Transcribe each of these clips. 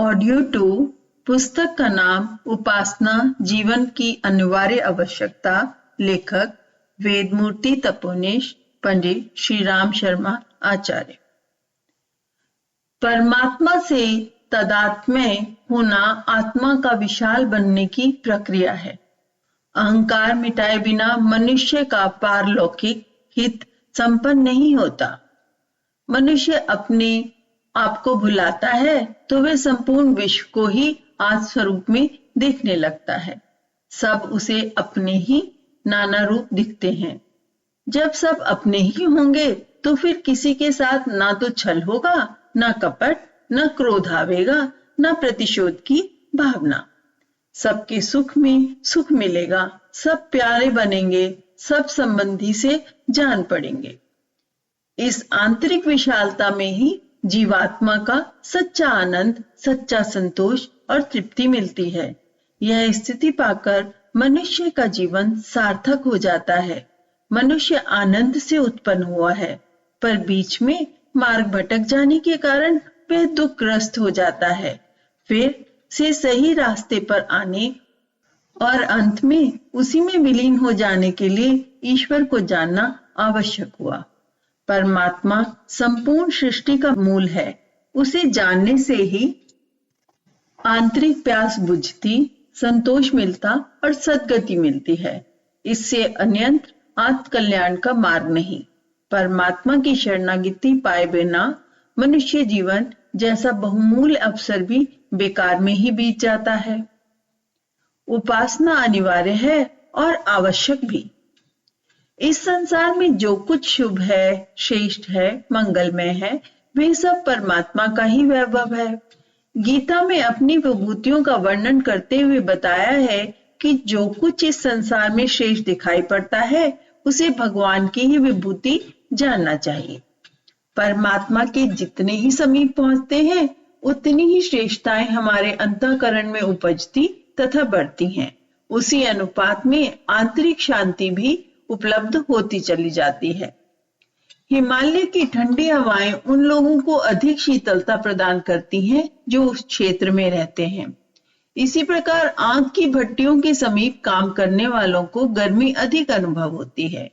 Audio 2 पुस्तक का नाम उपासना जीवन की अनिवार्य आवश्यकता। लेखक वेदमूर्ति तपोनिश, पंडित श्री राम शर्मा आचार्य। परमात्मा से तादात्म्य होना आत्मा का विशाल बनने की प्रक्रिया है। अहंकार मिटाए बिना मनुष्य का पारलौकिक हित संपन्न नहीं होता। मनुष्य अपने आप को भुलाता है तो वह संपूर्ण विश्व को ही आत्म स्वरूप में देखने लगता है। सब उसे अपने ही नाना रूप दिखते हैं। जब सब अपने ही होंगे तो फिर किसी के साथ ना तो छल होगा, ना कपट, ना क्रोध आवेगा, ना प्रतिशोध की भावना। सबके सुख में सुख मिलेगा, सब प्यारे बनेंगे, सब संबंधी से जान पड़ेंगे। इस आंतरिक विशालता में ही जीवात्मा का सच्चा आनंद, सच्चा संतोष और तृप्ति मिलती है। यह स्थिति पाकर मनुष्य का जीवन सार्थक हो जाता है। मनुष्य आनंद से उत्पन्न हुआ है, पर बीच में मार्ग भटक जाने के कारण वह दुखग्रस्त हो जाता है। फिर से सही रास्ते पर आने और अंत में उसी में विलीन हो जाने के लिए ईश्वर को जानना आवश्यक हुआ। परमात्मा संपूर्ण सृष्टि का मूल है। उसे जानने से ही आंतरिक प्यास बुझती, संतोष मिलता और सद्गति मिलती है। इससे अन्यंत्र आत्मकल्याण का मार्ग नहीं। परमात्मा की शरणागति पाए बिना मनुष्य जीवन जैसा बहुमूल्य अवसर भी बेकार में ही बीत जाता है। उपासना अनिवार्य है और आवश्यक भी। इस संसार में जो कुछ शुभ है, श्रेष्ठ है, मंगलमय है, वे सब परमात्मा का ही वैभव है। गीता में अपनी विभूतियों का वर्णन करते हुए बताया है कि जो कुछ इस संसार में श्रेष्ठ दिखाई पड़ता है उसे भगवान की ही विभूति जानना चाहिए। परमात्मा के जितने ही समीप पहुंचते हैं उतनी ही श्रेष्ठताएं हमारे अंतःकरण में उपजती तथा बढ़ती हैं। उसी अनुपात में आंतरिक शांति भी उपलब्ध होती चली जाती है। हिमालय की ठंडी हवाएं उन लोगों को अधिक शीतलता प्रदान करती हैं जो उस क्षेत्र में रहते हैं। इसी प्रकार आग की भट्टियों के समीप काम करने वालों को गर्मी अधिक अनुभव होती है।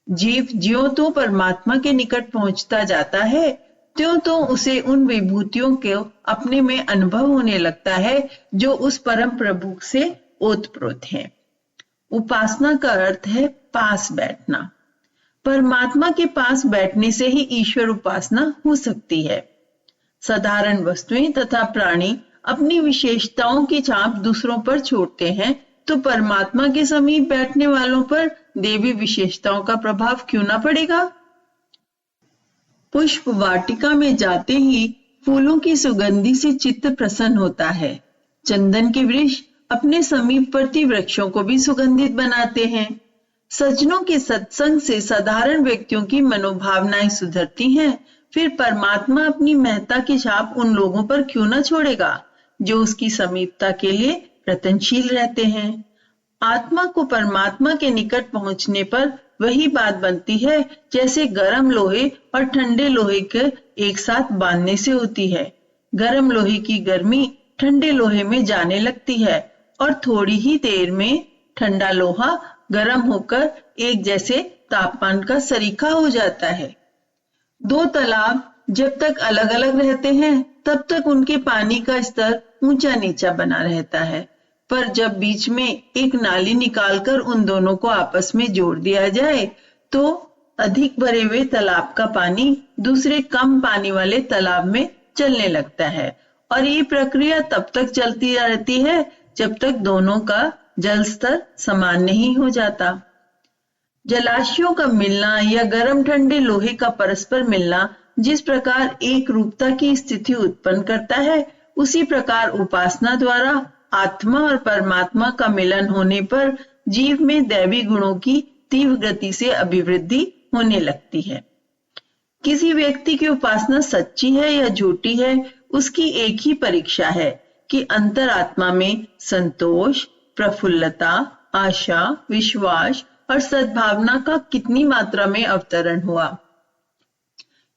जीव ज्यों तो परमात्मा के निकट पहुंचता जाता है त्यों तो उसे उन विभूतियों के अपने में अनुभव होने लगता है जो उस परम प्रभु से ओतप्रोत है। उपासना का अर्थ है पास बैठना। परमात्मा के पास बैठने से ही ईश्वर उपासना हो सकती है। साधारण वस्तुएं तथा प्राणी अपनी विशेषताओं की छाप दूसरों पर छोड़ते हैं, तो परमात्मा के समीप बैठने वालों पर देवी विशेषताओं का प्रभाव क्यों ना पड़ेगा। पुष्प वाटिका में जाते ही फूलों की सुगंधी से चित्त प्रसन्न होता है। चंदन के वृक्ष अपने समीपवर्ती वृक्षों को भी सुगंधित बनाते हैं। सज्जनों के सत्संग से साधारण व्यक्तियों की मनोभावनाएं सुधरती हैं। फिर परमात्मा अपनी महत्ता की छाप उन लोगों पर क्यों न छोड़ेगा जो उसकी समीपता के लिए प्रयत्नशील रहते हैं। आत्मा को परमात्मा के निकट पहुंचने पर वही बात बनती है जैसे गर्म लोहे और ठंडे लोहे के एक साथ बांधने से होती है। गर्म लोहे की गर्मी ठंडे लोहे में जाने लगती है और थोड़ी ही देर में ठंडा लोहा गर्म होकर एक जैसे तापमान का सरीखा हो जाता है। दो तालाब जब तक अलग अलग रहते हैं तब तक उनके पानी का स्तर ऊंचा नीचा बना रहता है, पर जब बीच में एक नाली निकालकर उन दोनों को आपस में जोड़ दिया जाए तो अधिक भरे हुए तालाब का पानी दूसरे कम पानी वाले तालाब में चलने लगता है और ये प्रक्रिया तब तक चलती रहती है जब तक दोनों का जल स्तर समान नहीं हो जाता। जलाशयों का मिलना या गर्म ठंडे लोहे का परस्पर मिलना जिस प्रकार एक रूपता की स्थिति उत्पन्न करता है, उसी प्रकार उपासना द्वारा आत्मा और परमात्मा का मिलन होने पर जीव में दैवी गुणों की तीव्र गति से अभिवृद्धि होने लगती है। किसी व्यक्ति की उपासना सच्ची है या झूठी है, उसकी एक ही परीक्षा है कि अंतरात्मा में संतोष, प्रफुल्लता, आशा, विश्वास और सद्भावना का कितनी मात्रा में अवतरण हुआ।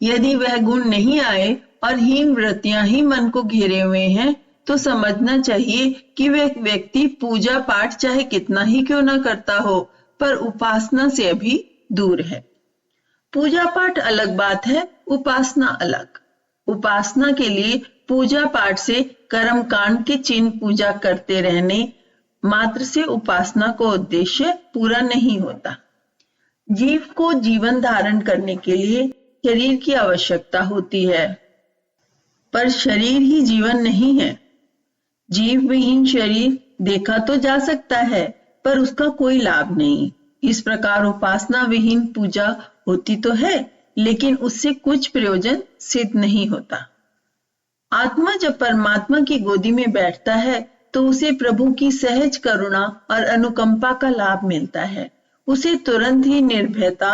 यदि वह गुण नहीं आए और हीन वृत्तियां ही मन को घेरे हुए हैं तो समझना चाहिए कि वह व्यक्ति पूजा पाठ चाहे कितना ही क्यों ना करता हो, पर उपासना से अभी दूर है। पूजा पाठ अलग बात है, उपासना अलग। उपासना के लिए पूजा पाठ से कर्म कांड के चिन्ह पूजा करते रहने मात्र से उपासना को उद्देश्य पूरा नहीं होता। जीव को जीवन धारण करने के लिए शरीर की आवश्यकता होती है, पर शरीर ही जीवन नहीं है। जीव विहीन शरीर देखा तो जा सकता है, पर उसका कोई लाभ नहीं। इस प्रकार उपासना विहीन पूजा होती तो है, लेकिन उससे कुछ प्रयोजन सिद्ध नहीं होता। आत्मा जब परमात्मा की गोदी में बैठता है तो उसे प्रभु की सहज करुणा और अनुकंपा का लाभ मिलता है। उसे तुरंत ही निर्भयता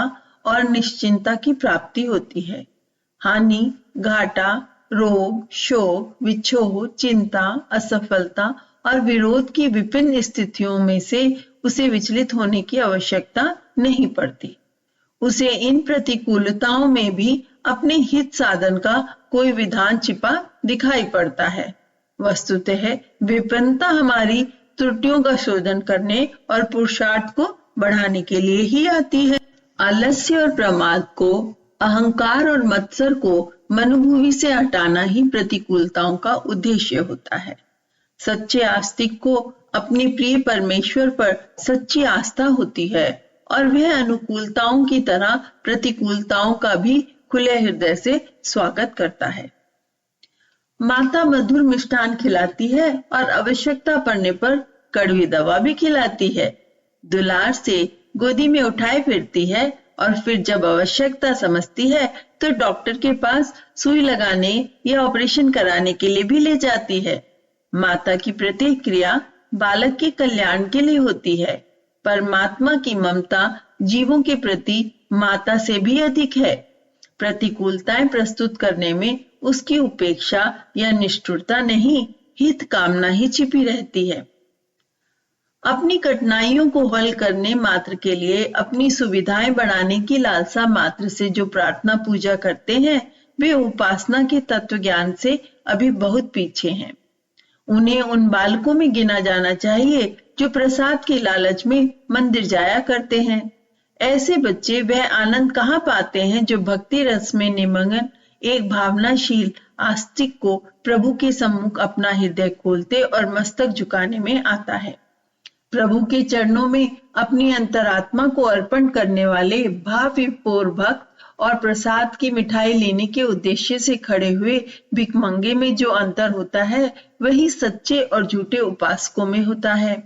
और निश्चिंता की प्राप्ति होती है। हानि, घाटा, रोग, शोक, विक्षोभ, चिंता, असफलता और विरोध की विभिन्न स्थितियों में से उसे विचलित होने की आवश्यकता नहीं पड़ती। उसे इन प्रतिकूलताओं में भी अपने हित साधन का कोई विधान छिपा दिखाई पड़ता है। वस्तुतः विपन्नता हमारी त्रुटियों का शोधन करने और पुरुषार्थ को बढ़ाने के लिए ही आती है। आलस्य और प्रमाद को, अहंकार और मत्सर को मनुभूमि से हटाना ही प्रतिकूलताओं का उद्देश्य होता है। सच्चे आस्तिक को अपने प्रिय परमेश्वर पर सच्ची आस्था होती है और वह अनुकूलताओं की तरह प्रतिकूलताओं का भी खुले हृदय से स्वागत करता है। माता मधुर मिष्ठान खिलाती है और आवश्यकता पड़ने पर कड़वी दवा भी खिलाती है। दुलार से गोदी में उठाए फिरती है और फिर जब आवश्यकता समझती है तो डॉक्टर के पास सुई लगाने या ऑपरेशन कराने के लिए भी ले जाती है। माता की प्रत्येक क्रिया बालक के कल्याण के लिए होती है। परमात्मा की ममता जीवों के प्रति माता से भी अधिक है। प्रतिकूलताएं प्रस्तुत करने में उसकी उपेक्षा या निष्ठुरता नहीं, हित कामना ही छिपी रहती है। अपनी कठिनाइयों को हल करने मात्र के लिए अपनी सुविधाएं बढ़ाने की लालसा मात्र से जो प्रार्थना पूजा करते हैं, वे उपासना के तत्व ज्ञान से अभी बहुत पीछे हैं। उन्हें उन बालकों में गिना जाना चाहिए जो प्रसाद के लालच में मंदिर जाया करते हैं। ऐसे बच्चे वह आनंद कहाँ पाते हैं जो भक्ति रस में निमग्न एक भावनाशील आस्तिक को प्रभु के सम्मुख अपना हृदय खोलते और मस्तक झुकाने में आता है। प्रभु के चरणों में अपनी अंतरात्मा को अर्पण करने वाले भावविभोर भक्त और प्रसाद की मिठाई लेने के उद्देश्य से खड़े हुए भिखमंगे में जो अंतर होता है, वही सच्चे और झूठे उपासकों में होता है।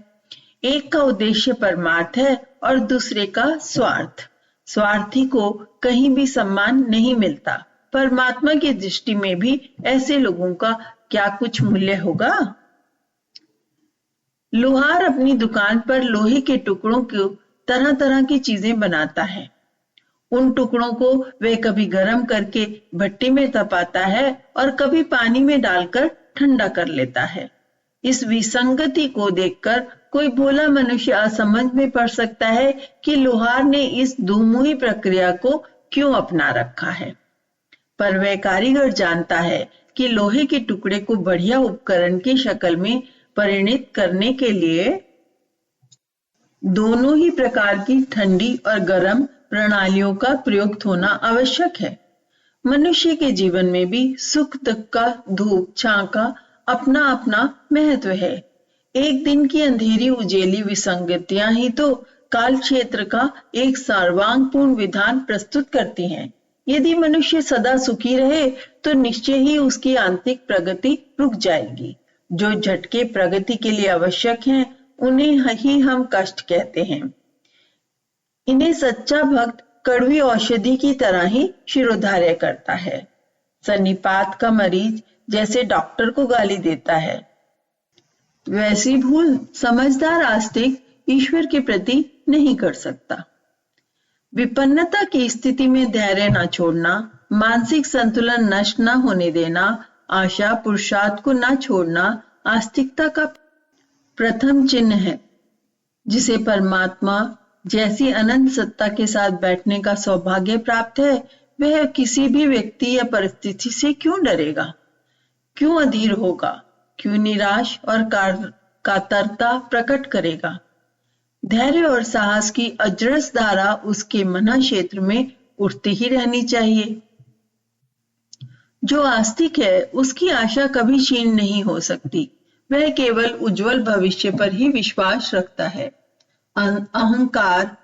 एक का उद्देश्य परमार्थ है और दूसरे का स्वार्थ। स्वार्थी को कहीं भी सम्मान नहीं मिलता। परमात्मा की दृष्टि में भी ऐसे लोगों का क्या कुछ मूल्य होगा? लोहार अपनी दुकान पर लोहे के टुकड़ों को तरह तरह की चीजें बनाता है। उन टुकड़ों को वह कभी गर्म करके भट्टी में तपाता है और कभी पानी में डालकर ठंडा कर लेता है। इस विसंगति को देखकर कोई भोला मनुष्य असमझ में पड़ सकता है कि लोहार ने इस दुमुही प्रक्रिया को क्यों अपना रखा है। पर वह कारीगर जानता है कि लोहे के टुकड़े को बढ़िया उपकरण की शक्ल में परिणित करने के लिए दोनों ही प्रकार की ठंडी और गर्म प्रणालियों का प्रयोग होना आवश्यक है। मनुष्य के जीवन में भी सुख दुख का, धूप छां का अपना अपना महत्व है। एक दिन की अंधेरी उजेली विसंगतियां ही तो काल क्षेत्र का एक सर्वांगपूर्ण विधान प्रस्तुत करती हैं। यदि मनुष्य सदा सुखी रहे तो निश्चय ही उसकी आंतरिक प्रगति रुक जाएगी। जो झटके प्रगति के लिए आवश्यक हैं, उन्हें ही हम कष्ट कहते हैं। इन्हें सच्चा भक्त कड़वी औषधि की तरह ही शिरोधार्य करता है। सन्निपात का मरीज जैसे डॉक्टर को गाली देता है, वैसी भूल समझदार आस्तिक ईश्वर के प्रति नहीं कर सकता। विपन्नता की स्थिति में धैर्य न छोड़ना, मानसिक संतुलन नष्ट न होने देना, आशा पुरुषार्थ को न छोड़ना आस्तिकता का प्रथम चिन्ह है। जिसे परमात्मा जैसी अनंत सत्ता के साथ बैठने का सौभाग्य प्राप्त है, वह किसी भी व्यक्ति या परिस्थिति से क्यों डरेगा, क्यों अधीर होगा? क्यों निराश और कातरता प्रकट करेगा। धैर्य और साहस की अजरस धारा उसके मन क्षेत्र में उठती ही रहनी चाहिए। जो आस्तिक है उसकी आशा कभी क्षीण नहीं हो सकती। वह केवल उज्जवल भविष्य पर ही विश्वास रखता है। अहंकार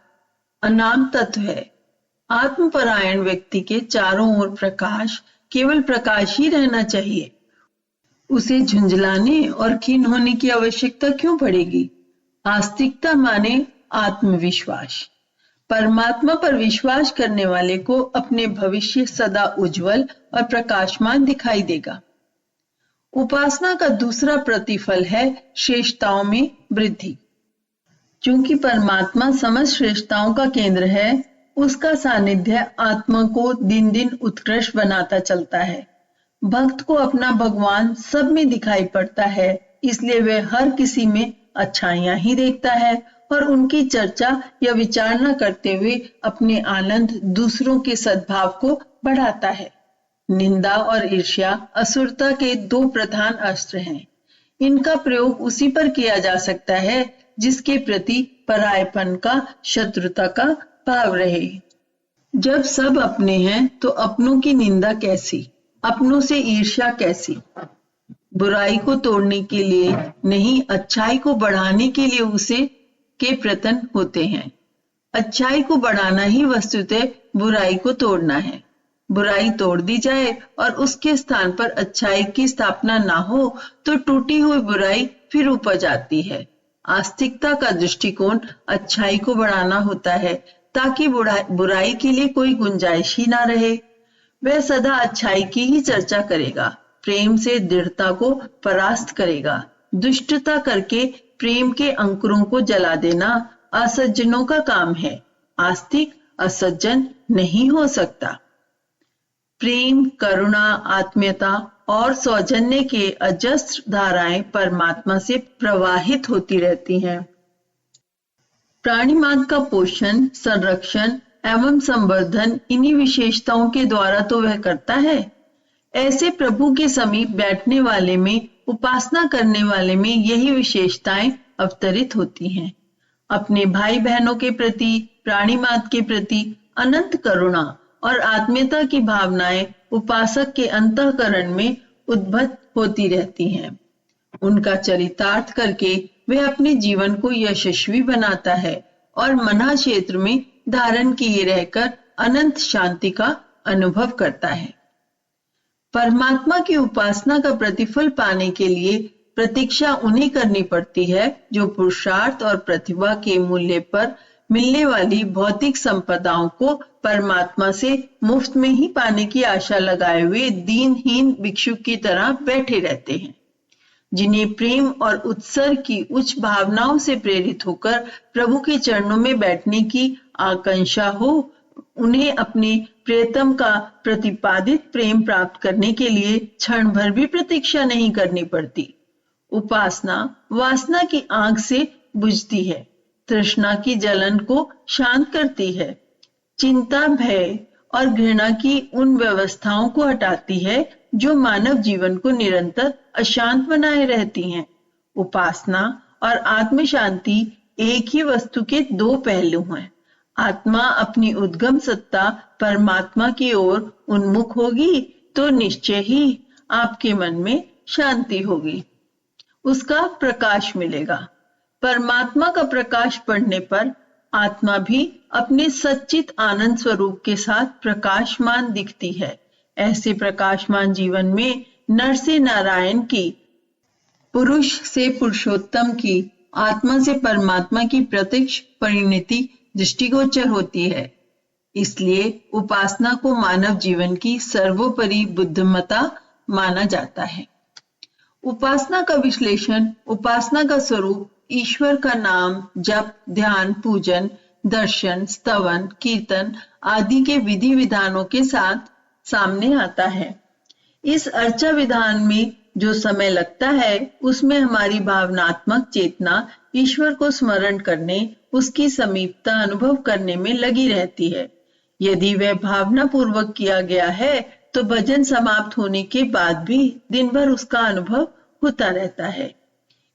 अनाम तत्व है। आत्मपरायण व्यक्ति के चारों ओर प्रकाश, केवल प्रकाश ही रहना चाहिए। उसे झुंझलाने और खीन होने की आवश्यकता क्यों पड़ेगी। आस्तिकता माने आत्मविश्वास। परमात्मा पर विश्वास करने वाले को अपने भविष्य सदा उज्जवल और प्रकाशमान दिखाई देगा। उपासना का दूसरा प्रतिफल है श्रेष्ठताओं में वृद्धि। चूंकि परमात्मा समस्त श्रेष्ठताओं का केंद्र है, उसका सानिध्य आत्मा को दिन दिन उत्कृष्ट बनाता चलता है। भक्त को अपना भगवान सब में दिखाई पड़ता है, इसलिए वह हर किसी में अच्छाइयां ही देखता है और उनकी चर्चा या विचारणा करते हुए अपने आनंद दूसरों के सद्भाव को बढ़ाता है। निंदा और ईर्ष्या असुरता के दो प्रधान अस्त्र हैं। इनका प्रयोग उसी पर किया जा सकता है जिसके प्रति परायपन का, शत्रुता का भाव रहे। जब सब अपने हैं तो अपनों की निंदा कैसी, अपनों से ईर्ष्या कैसी। बुराई को तोड़ने के लिए नहीं, अच्छाई को बढ़ाने के लिए उसे के प्रयत्न होते हैं। अच्छाई को बढ़ाना ही वस्तुतः बुराई को तोड़ना है। बुराई तोड़ दी जाए और उसके स्थान पर अच्छाई की स्थापना ना हो तो टूटी हुई बुराई फिर उपज आती है। आस्तिकता का दृष्टिकोण अच्छाई को बढ़ाना होता है ताकि बुराई के लिए कोई गुंजाइश ही ना रहे। वह सदा अच्छाई की ही चर्चा करेगा, प्रेम से दृढ़ता को परास्त करेगा। दुष्टता करके प्रेम के अंकुरों को जला देना असज्जनों का काम है। आस्तिक असज्जन नहीं हो सकता। प्रेम, करुणा, आत्मीयता और सौजन्य के अजस्र धाराएं परमात्मा से प्रवाहित होती रहती हैं। प्राणिमात्र का पोषण, संरक्षण एवं संवर्धन इन्हीं विशेषताओं के द्वारा तो वह करता है। ऐसे प्रभु के समीप बैठने वाले में, उपासना करने वाले में यही विशेषताएं अवतरित होती हैं। अपने भाई बहनों के प्रति, प्राणिमात्र के प्रति अनंत करुणा और आत्मीयता की भावनाएं उपासक के अंतःकरण में उद्भूत होती रहती हैं। उनका चरितार्थ करके वह अपने जीवन को यशस्वी बनाता है और मना क्षेत्र में धारण किए रहकर अनंत शांति का अनुभव करता है। परमात्मा की उपासना का प्रतिफल पाने के लिए प्रतीक्षा उन्हें करनी पड़ती है जो पुरुषार्थ और प्रतिभा के मूल्य पर मिलने वाली भौतिक संपदाओं को परमात्मा से मुफ्त में ही पाने की आशा लगाए हुए दीनहीन भिक्षुक की तरह बैठे रहते हैं। जिन्हें प्रेम और उत्सर्ग की उच्च भावनाओं से प्रेरित होकर प्रभु के चरणों में बैठने की आकांक्षा हो, उन्हें अपने प्रियतम का प्रतिपादित प्रेम प्राप्त करने के लिए क्षण भर भी प्रतीक्षा नहीं करनी पड़ती। उपासना वासना की आग से बुझती है, तृष्णा की जलन को शांत करती है, चिंता, भय और घृणा की उन व्यवस्थाओं को हटाती है जो मानव जीवन को निरंतर अशांत बनाए रहती हैं। उपासना और आत्म शांति एक ही वस्तु के दो पहलू हैं। आत्मा अपनी उद्गम सत्ता परमात्मा की ओर उन्मुख होगी तो निश्चय ही आपके मन में शांति होगी, उसका प्रकाश मिलेगा। परमात्मा का प्रकाश पड़ने पर आत्मा भी अपने सच्चित आनंद स्वरूप के साथ प्रकाशमान दिखती है। ऐसे प्रकाशमान जीवन में नर से नारायण की, पुरुष से पुरुषोत्तम की, आत्मा से परमात्मा की प्रत्यक्ष परिणति दृष्टिगोचर होती है। इसलिए उपासना को मानव जीवन की सर्वोपरि बुद्धिमत्ता माना जाता है। उपासना का विश्लेषण, उपासना का स्वरूप ईश्वर का नाम, जप, ध्यान, पूजन, दर्शन, स्तवन, कीर्तन आदि के विधि विधानों के साथ सामने आता है। इस अर्चा विधान में जो समय लगता है उसमें हमारी भावनात्मक चेतना ईश्वर को स्मरण करने, उसकी समीपता अनुभव करने में लगी रहती है। यदि वह भावना पूर्वक किया गया है तो भजन समाप्त होने के बाद भी दिन भर उसका अनुभव होता रहता है।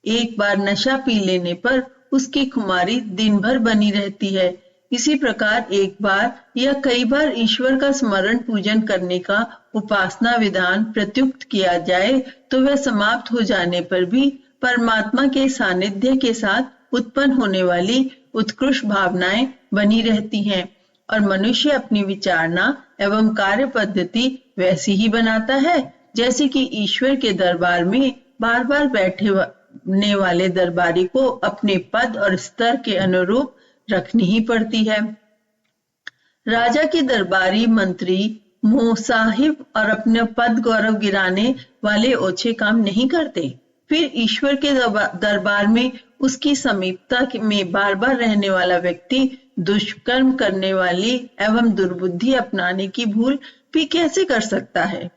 एक बार नशा पी लेने पर उसकी खुमारी दिन भर बनी रहती है। इसी प्रकार एक बार या कई बार ईश्वर का स्मरण पूजन करने का उपासना विधान प्रयुक्त किया जाए तो वह समाप्त हो जाने पर भी परमात्मा के सानिध्य के साथ उत्पन्न होने वाली उत्कृष्ट भावनाएं बनी रहती हैं और मनुष्य अपनी विचारना एवं कार्य पद्धति वैसी ही बनाता है जैसे कि ईश्वर के दरबार में बार बार बैठने वाले दरबारी को अपने पद और स्तर के अनुरूप रखनी ही पड़ती है। राजा के दरबारी मंत्री मोह साहिब और अपने पद गौरव गिराने वाले ओछे काम नहीं करते। फिर ईश्वर के दरबार में उसकी समीपता में बार बार रहने वाला व्यक्ति दुष्कर्म करने वाली एवं दुर्बुद्धि अपनाने की भूल भी कैसे कर सकता है।